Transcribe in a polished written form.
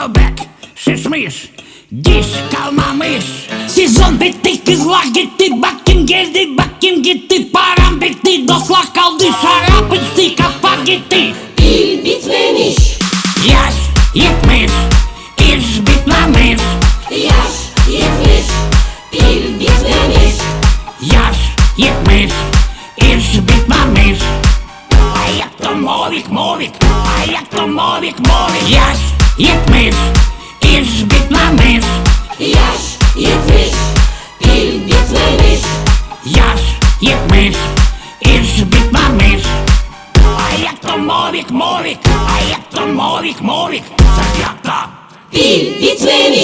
Tövbek, siz miyiz? Diş kalmamış. Sezon bitti, kızlar gitti. Bak kim geldi, bak kim gitti. Param bitti, dostlar kaldı. Şarap içti, kafa gitti. Pil bitmemiş. Yaş yetmiş, iş bitmemiş. Yaş yetmiş. Pil bitmemiş. Yaş yetmiş, iş bitmemiş. Ayakta molik molik, ayakta molik molik. Yaş yetmiş, iş bitmemiş. Yaş yetmiş. Pil bitmemiş. Yaş yetmiş, iş bitmemiş. Ayakta molik molik, ayakta molik molik. Sıcakta Pil bitmemiş.